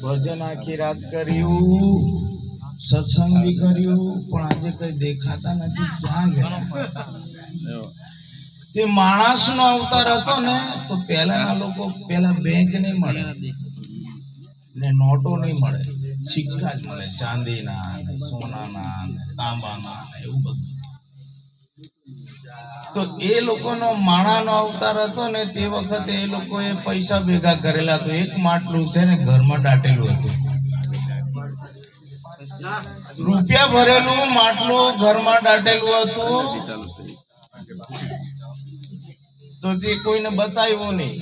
ભજન આખી રાત કર્યું, સત્સંગ બી કર્યું પણ આજે કઈ દેખાતા નથી, ક્યાં ગયા? તે માણસનો અવતાર હતો ને તો પહેલાના લોકો પેલા બેંક નહીં મળે ને નોટો નહીં મળે, સિક્કા જ મળે, ચાંદીના ને સોનાના ને તાંબાના ને એવું બધું. તો એ લોકોનો માણાનો અવતાર હતો ને તે વખતે એ લોકોએ પૈસા ભેગા કરેલા. તો એક માટલું છે ને ઘરમાં દાટેલું હતું, રૂપિયા ભરેલું માટલું ઘરમાં દાટેલું હતું. તો તે કોઈને બતાવ્યું નહીં.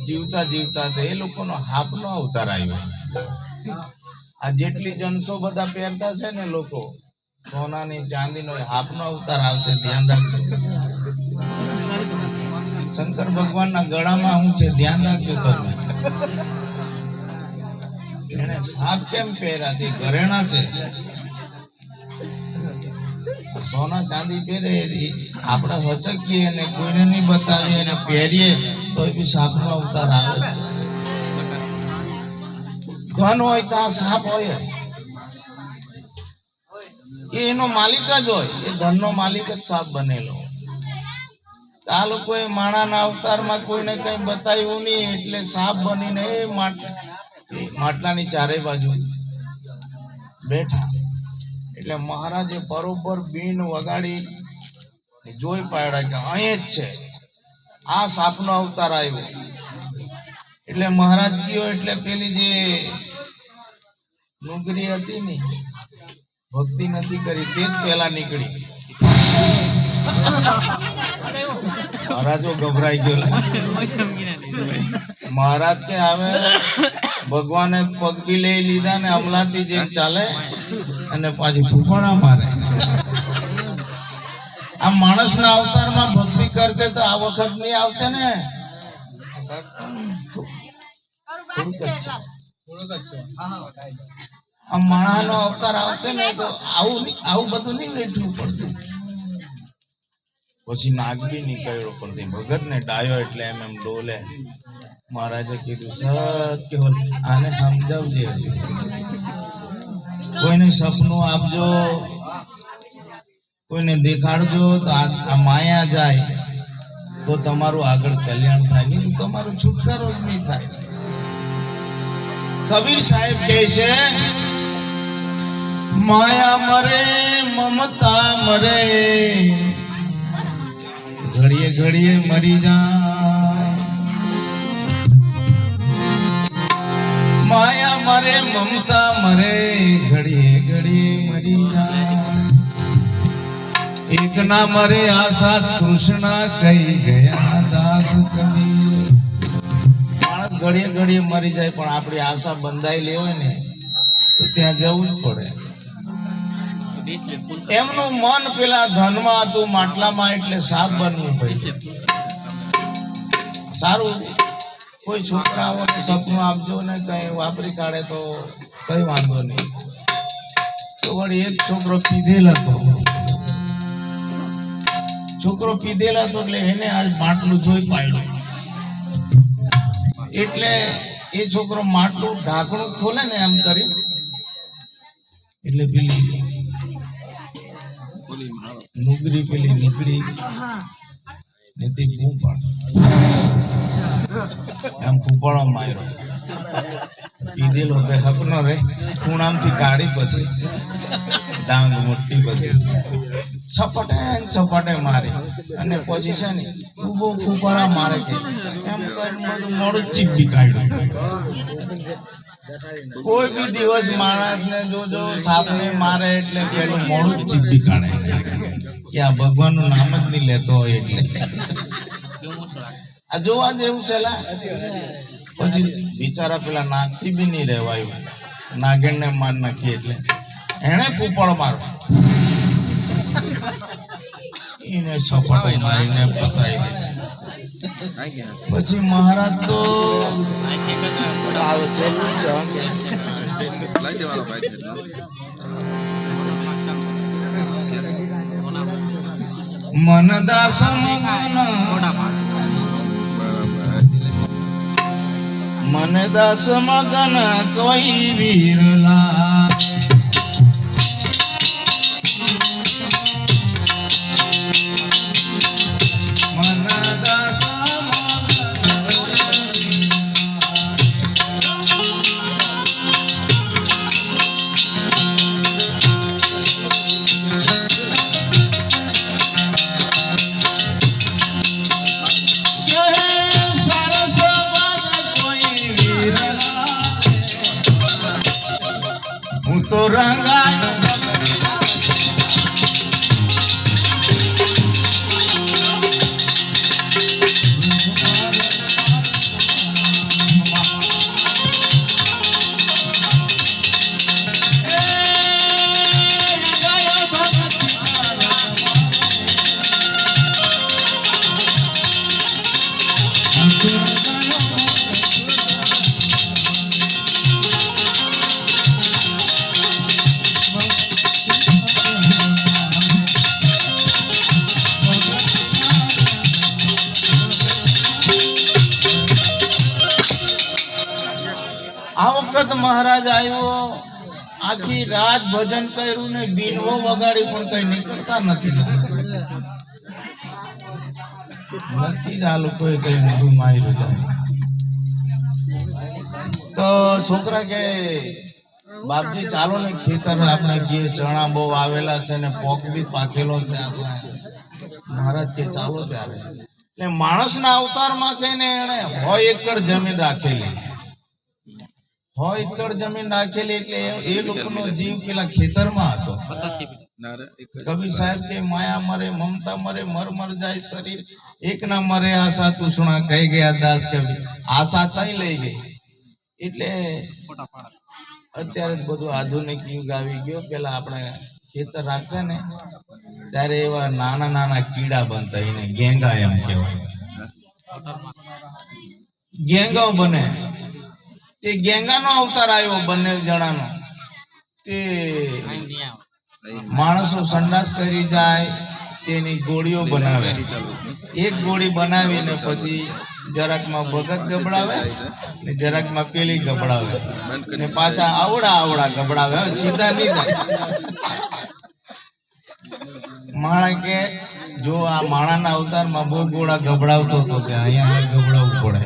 જીવતા જીવતા એ લોકોનો હાપનો અવતાર આવ્યો. આ જેટલી જનસો બધા પહેરતા છે ને લોકો સોનાની ચાંદીનો, હાપનો અવતાર આવશે, ધ્યાન રાખજો. શંકર ભગવાનના ગળામાં શું છે ધ્યાન રાખજો તમે. એને સાપ કેમ પહેર્યા? તે ઘરેણા છે. સોના ચાંદી પહેરે આપણે હચકીએ અને કોઈને નહીં બતાવીએ અને પહેરીએ તો એ બી સાપનો અવતાર આવે. ધન હોય તો આ સાપ હોય, એનો માલિક જ હોય, એ ધનનો માલિક જ સાપ બનેલો. આ લોકોએ માણાના અવતારમાં કોઈને કઈ બતાવ્યું નહીં એટલે સાપ બનીને એ માટલાની ચારે બાજુ બેઠા. એટલે મહારાજે બરોબર બીન વગાડી જોઈ પાડ્યા કે અહીં જ છે, આ સાપનો અવતાર આવ્યો. એટલે મહારાજ ગયો એટલે પેલી જે નુગરી હતી ને, ભક્તિ નથી કરી, તે જ પેલા નીકળી. મહારાજો ગભરાઈ ગયો. મહારાજ કે આવે ભગવાને પગ બી લઈ લીધા ને અમલાથી જે ચાલે અને પાછી ફૂફાણા મારે. આ માણસના અવતારમાં ભક્તિ કરતે તો આ વખત નહીં આવતે ને. આ માણસનો અવતાર આવતે ને તો આવું બધું નહીં વેઠવું પડતું. પછી નાગ બી નીકળ્યો પડતી. ભગત ને ડાયો એટલે એમ ડોલે. મહારાજે કીધું સત્ય આને સમજાવજે, કોઈને સપનું આપજો, કોઈને દેખાડજો તો આ માયા જાય તો તમારું આગળ કલ્યાણ થાય, નહીં તમારું છુટકારો જ નહીં થાય. કબીર સાહેબ કહે છે માયા મરે મમતા મરે, ઘડીએ ઘડીએ મરી જાય. માયા મરે મમતા મરે, ઘડીએ ઘડીએ મરી જાય. એક ના મરે આશા કૃષ્ણ કહી ગયા દાસ કબીર. માણસ ઘડીએ ઘડીએ મરી જાય પણ આપણી આશા બંધાયેલી હોય ને તો ત્યાં જવું જ પડે. એમનું મન પેલા ધનમાં હતું, માટલામાં, એટલે સાપ બનવું પડ્યું. સારું, કોઈ છોકરાઓને સપનું આપજો ને કઈ વાપરી કાઢે તો કઈ વાંધો નહીં. તો વળી એક છોકરો પીધેલ હતો. એટલે એને આ માટલું જોઈ પાડ્યું. એટલે એ છોકરો માટલું ઢાંકણું ખોલે ને એમ કરી, એટલે પેલી નુગરી પેલી નીકળી ને તે એમ ફૂંપાળો માર્યો. પીધેલો કે હક નો રે, ખૂણામથી કાઢી પછી ડાંગ મોટી પછી સપાટે મારી અને પછી છે ને ઉભો ફૂંપાળા મારે કે એમ કરીને બધું મોડું ચીપી કાઢ્યું. કોઈ બી દિવસ માણસ ને જોજો સાપને મારે એટલે પેલું મોડું ચીપી કાઢે કે આ ભગવાન નું નામ જ નહીં લેતો હોય. એટલે આ જોવા જેવું છે. પછી બિચારા પેલા નાગથી બી નહીં રહેવાયું, નાગેણ ને માર નાખી એટલે એને ફૂંપળ મારો, એને સપાટો મારીને પતાવી દે. પછી મહારાજ તો આવે છે મનદાસ મનદાસ મગન કોઈ વીરલા સુરત મહારાજ આવ્યો, આખી રાત ભજન કર્યું ને બીનવો વગાડી પણ કઈ નીકળતા નથી. નક્કી જ આ લોકોએ કઈ મોઢું માર્યું જાય. તો છોકરા કે બાપજી ચાલો ને ખેતર આપણે ગીર ચણા બહુ આવેલા છે ને પોક બી પાકેલો છે આપણે. મહારાજ કે ચાલો ત્યારે. એટલે માણસના અવતારમાં છે ને એને 100 એકર જમીન રાખેલી. 100 એકર જમીન રાખેલી એટલે એ લોકોનો જીવ પેલા ખેતરમાં હતો. કબીર સાહેબ કે માયા મરે મમતા મરે મર મર જાય શરીર, એક ના મરે આશા તૂષણા કહી ગયા દાસ કવિ. આશા થઈ લઈ ગઈ. એટલે અત્યારે બધું આધુનિક યુગ આવી ગયો. પેલા આપણે ખેતર રાખતા ને ત્યારે એવા નાના નાના કીડા બનતા, એને ગેંગા એમ કહેવાય. ગેંગાઓ બને. તે ગેંગાનો અવતાર આવ્યો બંને જણાનો. તે માણસો સંડાસ કરી જાય તેની ગોળીઓ બનાવે. એક ગોળી બનાવીને પછી જરાકમાં ભગત ગબડાવે ને જરાકમાં પેલી ગબડાવે ને પાછા આવડા આવડા ગબડાવે. સીધા નહીં જાય. માણા કે જો આ માણાના અવતારમાં બહુ ગોળા ગબડાવતો હતો કે અહીંયા ગબડાવવું પડે.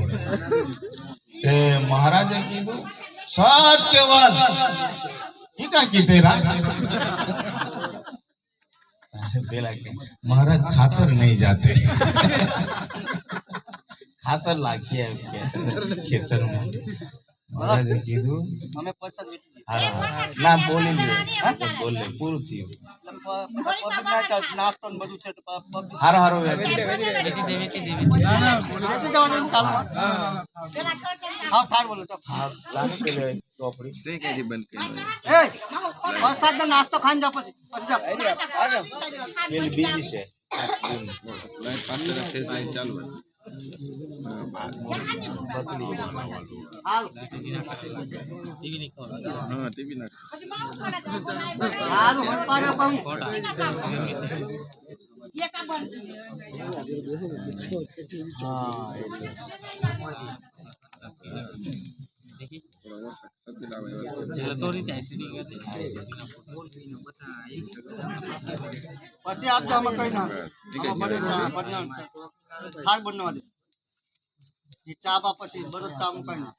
તે મહારાજે કીધું સત્ય વાત ઈ કા કીધે રા. પેલા કે મહારાજ ખાતર નહીં જાતે, ખાતર લાખી ખેતરમાં. મહારાજે કીધું ના બોલી લે, બોલે પૂરું થયું. નાસ્તો ને બધું છે હારો હારો નાસ્તો ખાઈ જાવ પછી પેલી બીજી છે ચાલુ. પછી આપજો અમે કઈ ના ખાર બનવા દે. એ ચા બા પછી બધો ચા મુકાઈ ના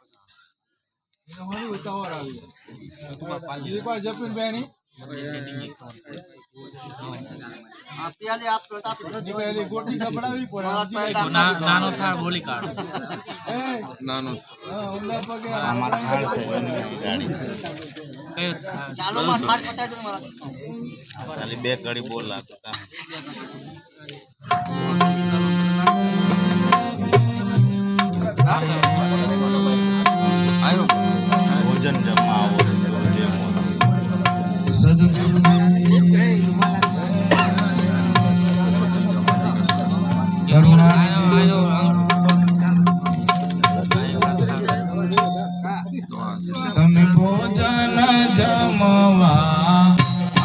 નાનો થાળ બોલી કાઢ નાનો ચાલો માં થાળ પતાઈ દો મારા. ખાલી 2 કડી બોલ લાગતા. ભોજન જમાવો સદગુરુ તમે ભોજન જમવા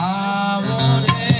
આવો રે.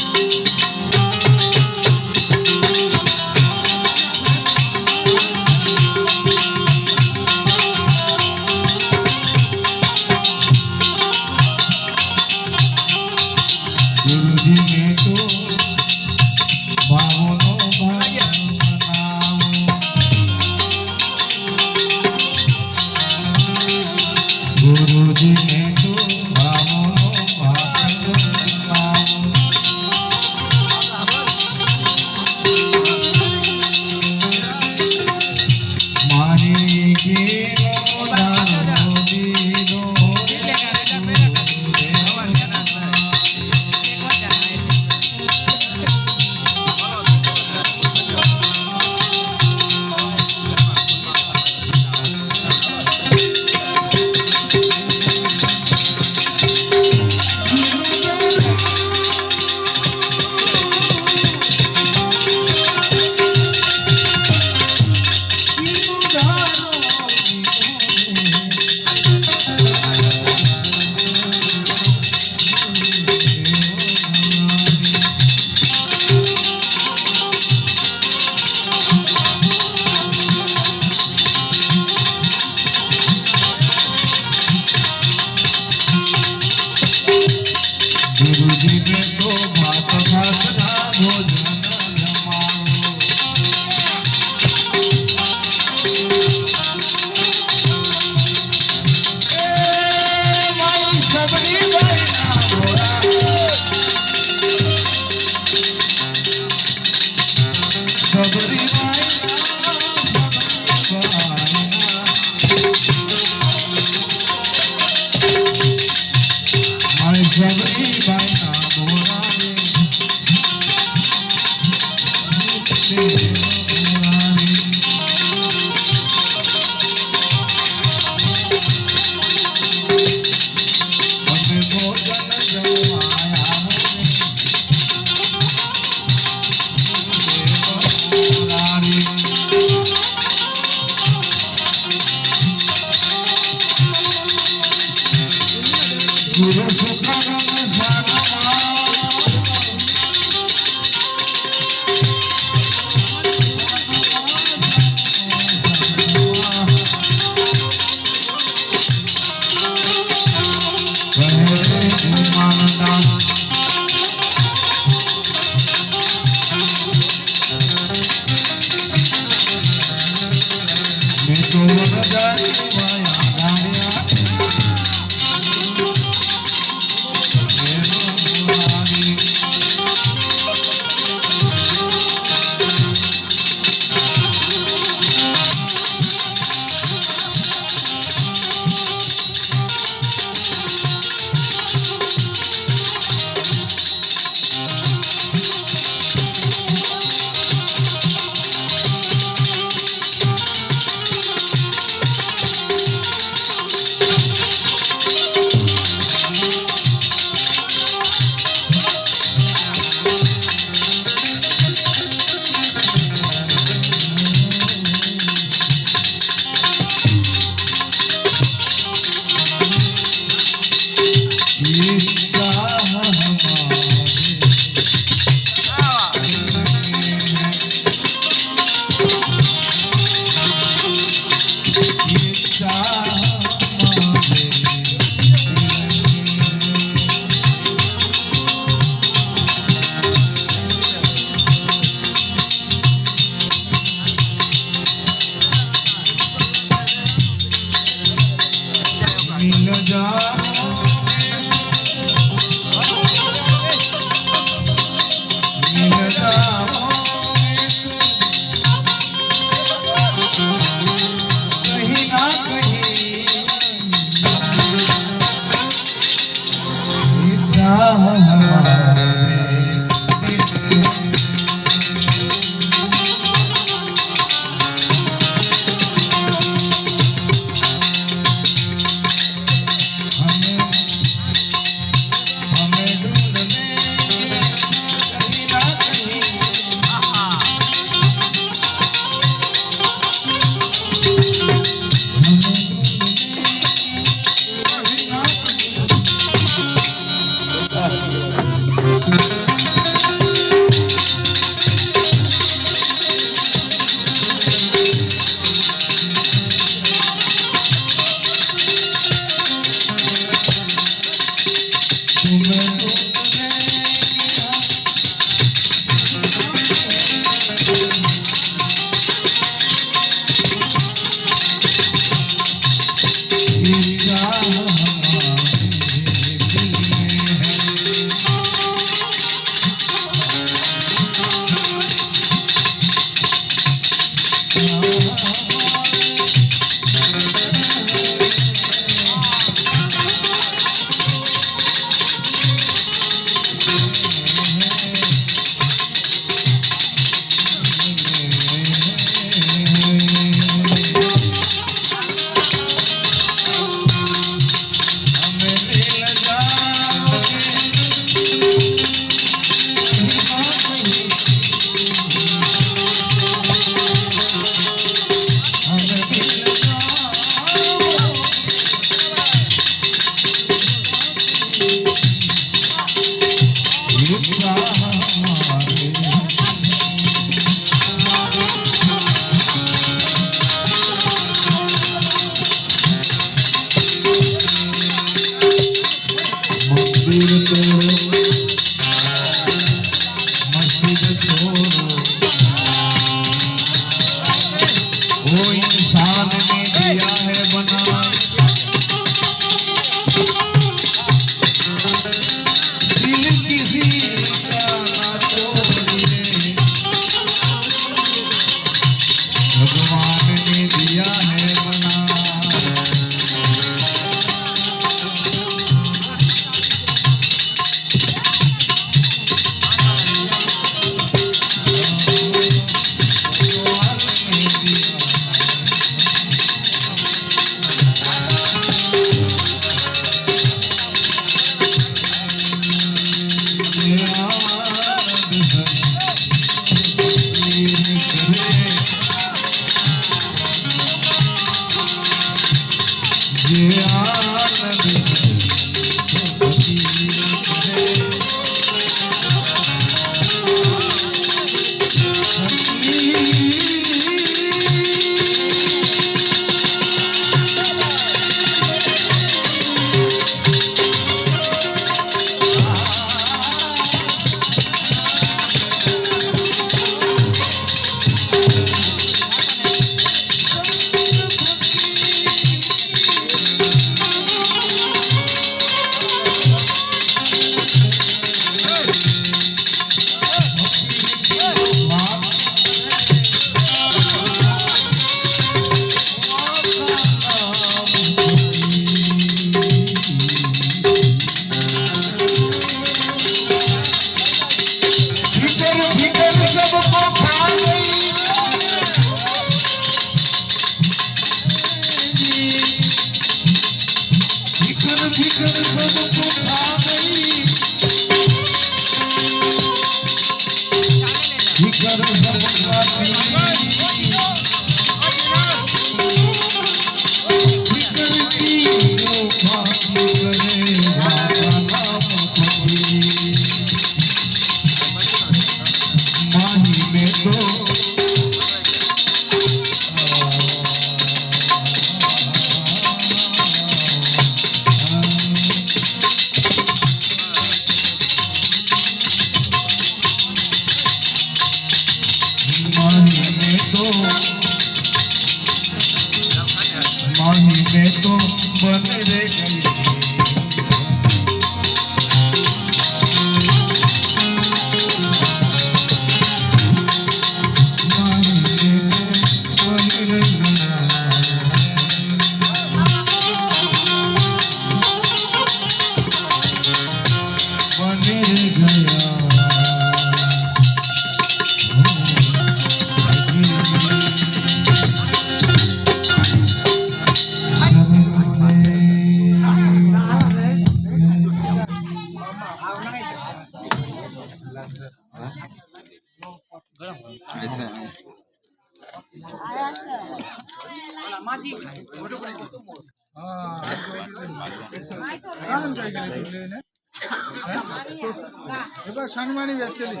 શનિવાની વેચ કેલી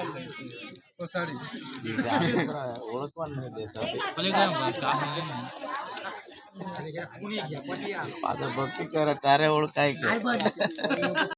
સાડી ઓળખવા નહીં દેતા ભલે ગયો પાછળ ભક્તિ કરે તારે ઓળખાય કે